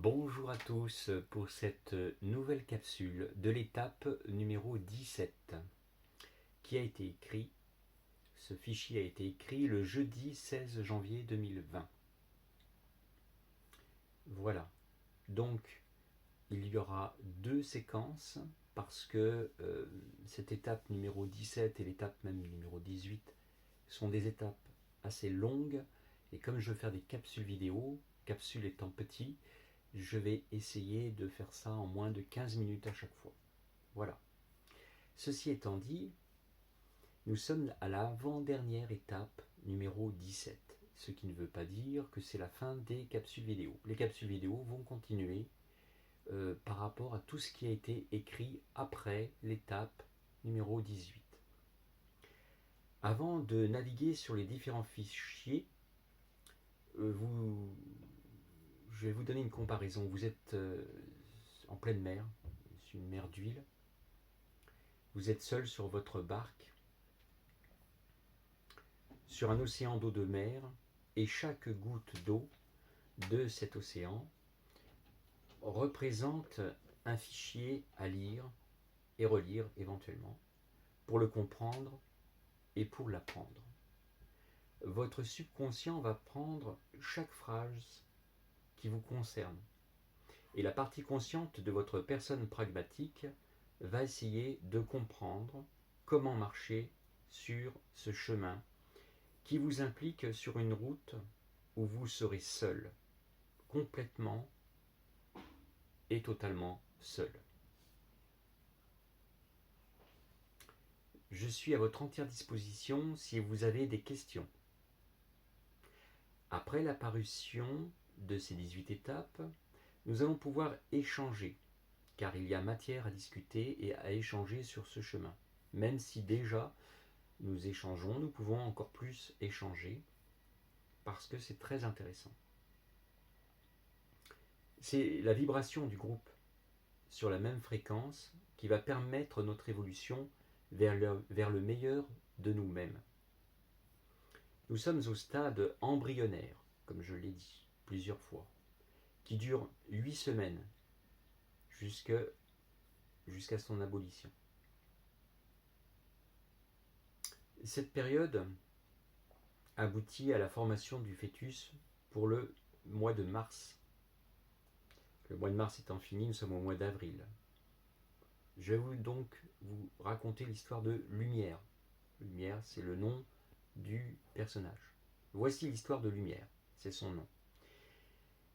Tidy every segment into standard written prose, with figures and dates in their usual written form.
Bonjour à tous pour cette nouvelle capsule de l'étape numéro 17 qui a été écrit, ce fichier a été écrit le jeudi 16 janvier 2020. Voilà, donc il y aura deux séquences parce que cette étape numéro 17 et l'étape même numéro 18 sont des étapes assez longues et comme je veux faire des capsules vidéo, capsules étant petit, je vais essayer de faire ça en moins de 15 minutes à chaque fois. Voilà. Ceci étant dit, nous sommes à l'avant-dernière étape numéro 17, ce qui ne veut pas dire que c'est la fin des capsules vidéo. Les capsules vidéo vont continuer par rapport à tout ce qui a été écrit après l'étape numéro 18. Avant de naviguer sur les différents fichiers, je vais vous donner une comparaison. Vous êtes en pleine mer, c'est une mer d'huile. Vous êtes seul sur votre barque, sur un océan d'eau de mer, et chaque goutte d'eau de cet océan représente un fichier à lire et relire éventuellement, pour le comprendre et pour l'apprendre. Votre subconscient va prendre chaque phrase qui vous concerne, et la partie consciente de votre personne pragmatique va essayer de comprendre comment marcher sur ce chemin qui vous implique sur une route où vous serez seul, complètement et totalement seul. Je suis à votre entière disposition si vous avez des questions. Après la parution de ces 18 étapes, nous allons pouvoir échanger, car il y a matière à discuter et à échanger sur ce chemin. Même si déjà nous échangeons, nous pouvons encore plus échanger, parce que c'est très intéressant. C'est la vibration du groupe sur la même fréquence qui va permettre notre évolution vers le meilleur de nous-mêmes. Nous sommes au stade embryonnaire, comme je l'ai dit plusieurs fois, qui dure 8 semaines jusqu'à son abolition. Cette période aboutit à la formation du fœtus pour le mois de mars. Le mois de mars étant fini, nous sommes au mois d'avril. Je vais donc vous raconter l'histoire de Lumière. Lumière, c'est le nom du personnage. Voici l'histoire de Lumière, c'est son nom,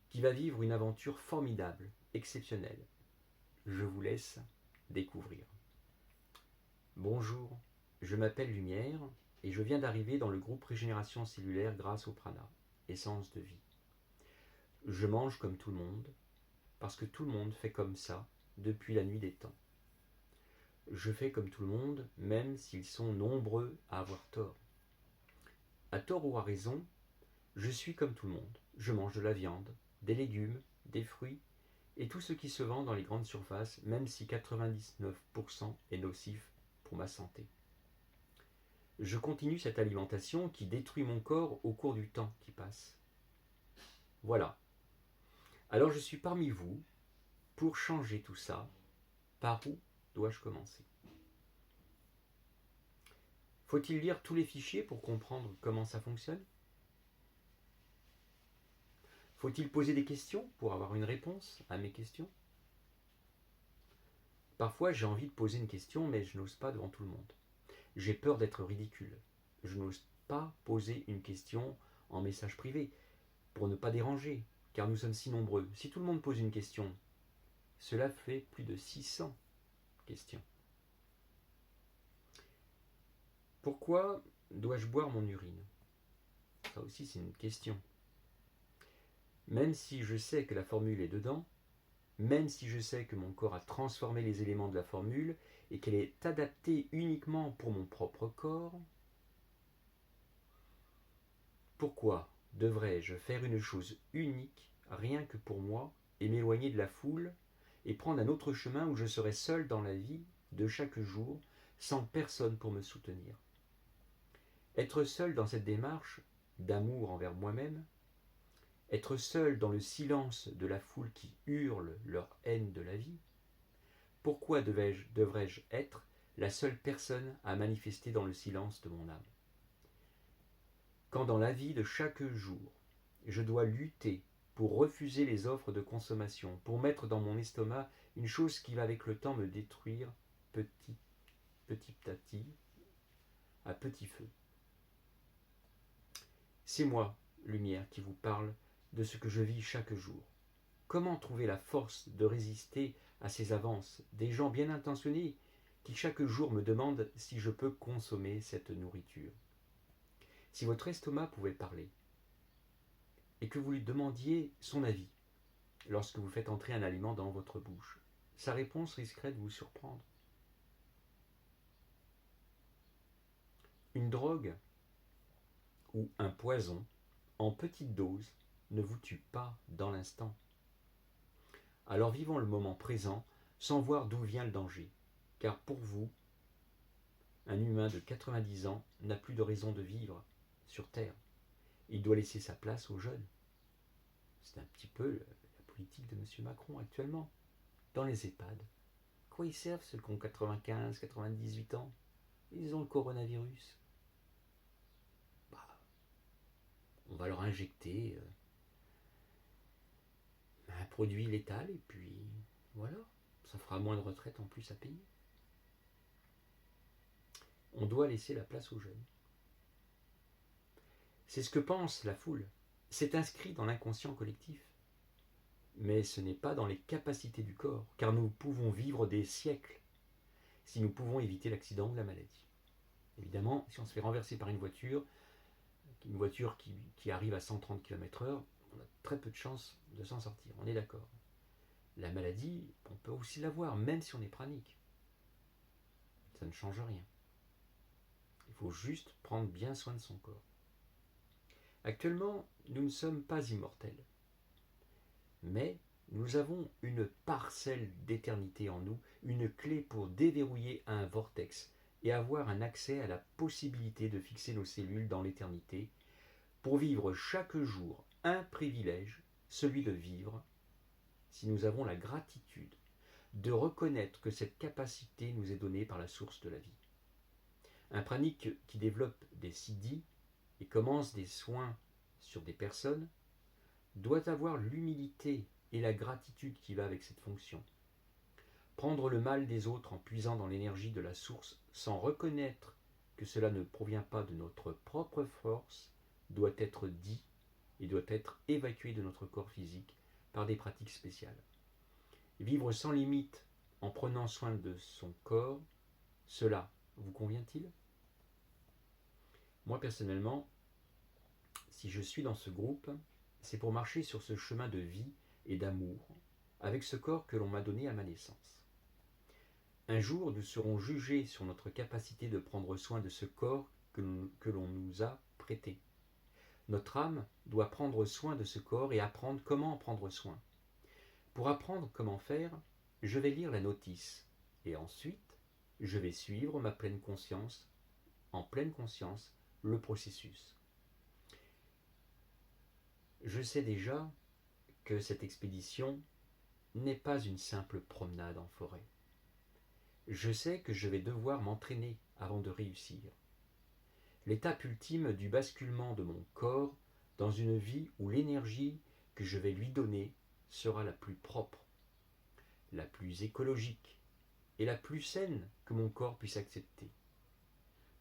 qui va vivre une aventure formidable, exceptionnelle. Je vous laisse découvrir. Bonjour, je m'appelle Lumière et je viens d'arriver dans le groupe Régénération Cellulaire grâce au prana, essence de vie. Je mange comme tout le monde, parce que tout le monde fait comme ça depuis la nuit des temps. Je fais comme tout le monde, même s'ils sont nombreux à avoir tort. À tort ou à raison, je suis comme tout le monde. Je mange de la viande, des légumes, des fruits et tout ce qui se vend dans les grandes surfaces, même si 99% est nocif pour ma santé. Je continue cette alimentation qui détruit mon corps au cours du temps qui passe. Voilà. Alors je suis parmi vous pour changer tout ça. Par où dois-je commencer ? Faut-il lire tous les fichiers pour comprendre comment ça fonctionne ? Faut-il poser des questions pour avoir une réponse à mes questions ? Parfois j'ai envie de poser une question mais je n'ose pas devant tout le monde. J'ai peur d'être ridicule. Je n'ose pas poser une question en message privé pour ne pas déranger, car nous sommes si nombreux. Si tout le monde pose une question, cela fait plus de 600 questions. Pourquoi dois-je boire mon urine ? Ça aussi c'est une question. Même si je sais que la formule est dedans, même si je sais que mon corps a transformé les éléments de la formule et qu'elle est adaptée uniquement pour mon propre corps, pourquoi devrais-je faire une chose unique, rien que pour moi, et m'éloigner de la foule, et prendre un autre chemin où je serai seul dans la vie de chaque jour, sans personne pour me soutenir ? Être seul dans cette démarche d'amour envers moi-même être seul dans le silence de la foule qui hurle leur haine de la vie? Pourquoi devrais-je être la seule personne à manifester dans le silence de mon âme? Quand dans la vie de chaque jour, je dois lutter pour refuser les offres de consommation, pour mettre dans mon estomac une chose qui va avec le temps me détruire petit à petit feu. C'est moi, lumière, qui vous parle de ce que je vis chaque jour. Comment trouver la force de résister à ces avances des gens bien intentionnés qui chaque jour me demandent si je peux consommer cette nourriture? Si votre estomac pouvait parler et que vous lui demandiez son avis lorsque vous faites entrer un aliment dans votre bouche, sa réponse risquerait de vous surprendre. Une drogue ou un poison en petite dose ne vous tue pas dans l'instant. Alors vivons le moment présent sans voir d'où vient le danger, car pour vous, un humain de 90 ans n'a plus de raison de vivre sur Terre. Il doit laisser sa place aux jeunes. C'est un petit peu la politique de M. Macron actuellement. Dans les EHPAD, quoi ils servent ceux qui ont 95, 98 ans? Ils ont le coronavirus. On va leur injecter un produit létal et puis voilà, ça fera moins de retraite en plus à payer. On doit laisser la place aux jeunes. C'est ce que pense la foule. C'est inscrit dans l'inconscient collectif. Mais ce n'est pas dans les capacités du corps, car nous pouvons vivre des siècles si nous pouvons éviter l'accident ou la maladie. Évidemment, si on se fait renverser par une voiture qui arrive à 130 km/h, on a très peu de chances de s'en sortir, on est d'accord. La maladie, on peut aussi l'avoir, même si on est pranique. Ça ne change rien. Il faut juste prendre bien soin de son corps. Actuellement, nous ne sommes pas immortels. Mais nous avons une parcelle d'éternité en nous, une clé pour déverrouiller un vortex et avoir un accès à la possibilité de fixer nos cellules dans l'éternité, pour vivre chaque jour un privilège, celui de vivre, si nous avons la gratitude de reconnaître que cette capacité nous est donnée par la source de la vie. Un pranique qui développe des siddhis et commence des soins sur des personnes doit avoir l'humilité et la gratitude qui va avec cette fonction. Prendre le mal des autres en puisant dans l'énergie de la source sans reconnaître que cela ne provient pas de notre propre force doit être dit et doit être évacué de notre corps physique par des pratiques spéciales. Vivre sans limite en prenant soin de son corps, cela vous convient-il? Moi personnellement, si je suis dans ce groupe, c'est pour marcher sur ce chemin de vie et d'amour avec ce corps que l'on m'a donné à ma naissance. Un jour, nous serons jugés sur notre capacité de prendre soin de ce corps que l'on nous a prêté. Notre âme doit prendre soin de ce corps et apprendre comment en prendre soin. Pour apprendre comment faire, je vais lire la notice et ensuite, je vais suivre en pleine conscience, le processus. Je sais déjà que cette expédition n'est pas une simple promenade en forêt. Je sais que je vais devoir m'entraîner avant de réussir. L'étape ultime du basculement de mon corps dans une vie où l'énergie que je vais lui donner sera la plus propre, la plus écologique et la plus saine que mon corps puisse accepter.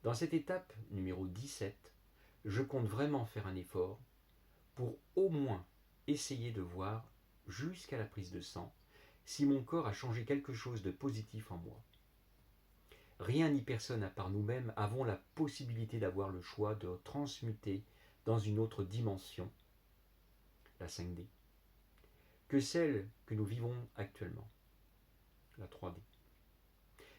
Dans cette étape numéro 17, je compte vraiment faire un effort pour au moins essayer de voir, jusqu'à la prise de sang, si mon corps a changé quelque chose de positif en moi. Rien ni personne à part nous-mêmes avons la possibilité d'avoir le choix de transmuter dans une autre dimension, la 5D, que celle que nous vivons actuellement, la 3D.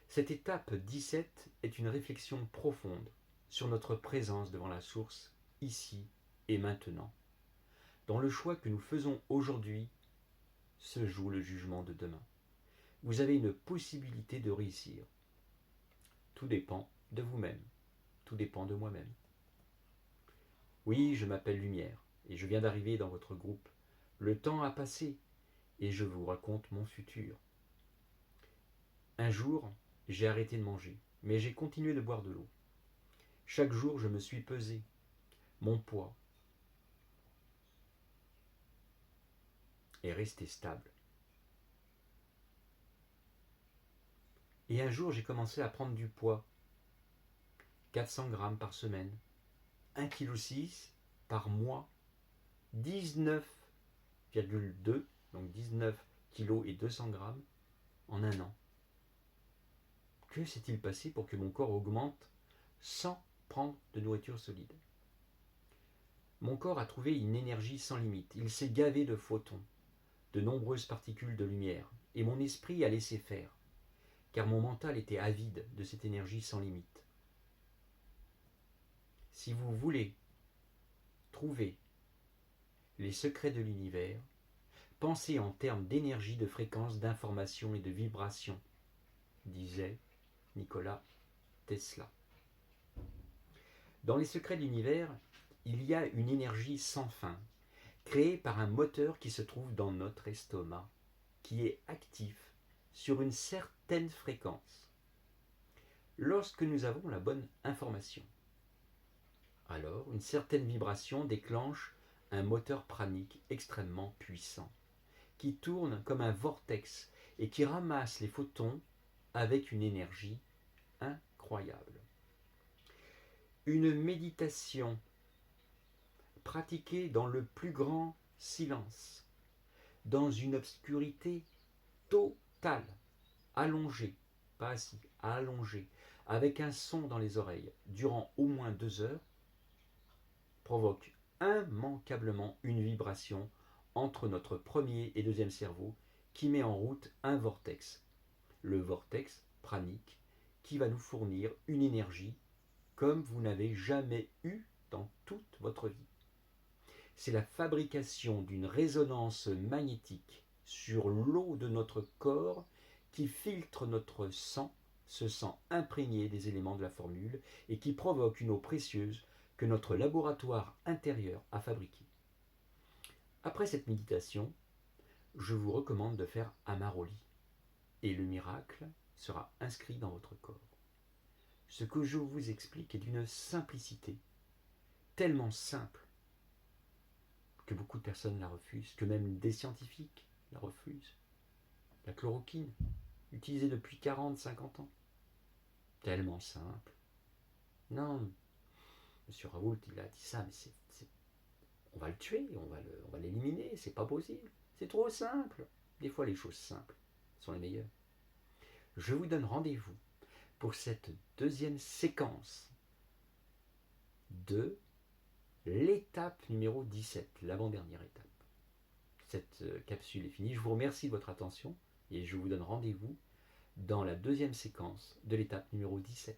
Cette étape 17 est une réflexion profonde sur notre présence devant la source, ici et maintenant. Dans le choix que nous faisons aujourd'hui se joue le jugement de demain. Vous avez une possibilité de réussir. Tout dépend de vous-même. Tout dépend de moi-même. Oui, je m'appelle Lumière et je viens d'arriver dans votre groupe. Le temps a passé et je vous raconte mon futur. Un jour, j'ai arrêté de manger, mais j'ai continué de boire de l'eau. Chaque jour, je me suis pesé. Mon poids est resté stable. Et un jour, j'ai commencé à prendre du poids. 400 grammes par semaine, 1,6 kg par mois, 19,2, donc 19 kg et 200 grammes en un an. Que s'est-il passé pour que mon corps augmente sans prendre de nourriture solide? Mon corps a trouvé une énergie sans limite. Il s'est gavé de photons, de nombreuses particules de lumière, et mon esprit a laissé faire, car mon mental était avide de cette énergie sans limite. Si vous voulez trouver les secrets de l'univers, pensez en termes d'énergie, de fréquence, d'information et de vibration, disait Nikola Tesla. Dans les secrets de l'univers, il y a une énergie sans fin, créée par un moteur qui se trouve dans notre estomac, qui est actif sur une certaine fréquence. Lorsque nous avons la bonne information, alors une certaine vibration déclenche un moteur pranique extrêmement puissant, qui tourne comme un vortex et qui ramasse les photons avec une énergie incroyable. Une méditation pratiquée dans le plus grand silence, dans une obscurité totale, allongée, pas assis, allongée, avec un son dans les oreilles, durant au moins 2 heures, provoque immanquablement une vibration entre notre premier et deuxième cerveau qui met en route un vortex, le vortex pranique, qui va nous fournir une énergie comme vous n'avez jamais eu dans toute votre vie. C'est la fabrication d'une résonance magnétique sur l'eau de notre corps qui filtre notre sang, ce sang imprégné des éléments de la formule et qui provoque une eau précieuse que notre laboratoire intérieur a fabriquée. Après cette méditation, je vous recommande de faire Amaroli et le miracle sera inscrit dans votre corps. Ce que je vous explique est d'une simplicité tellement simple que beaucoup de personnes la refusent, que même des scientifiques la refusent. La chloroquine, utilisée depuis 40-50 ans. Tellement simple. Non, M. Raoult, il a dit ça, mais on va le tuer, on va l'éliminer, c'est pas possible. C'est trop simple. Des fois, les choses simples sont les meilleures. Je vous donne rendez-vous pour cette deuxième séquence de l'étape numéro 17, l'avant-dernière étape. Cette capsule est finie. Je vous remercie de votre attention et je vous donne rendez-vous dans la deuxième séquence de l'étape numéro 17.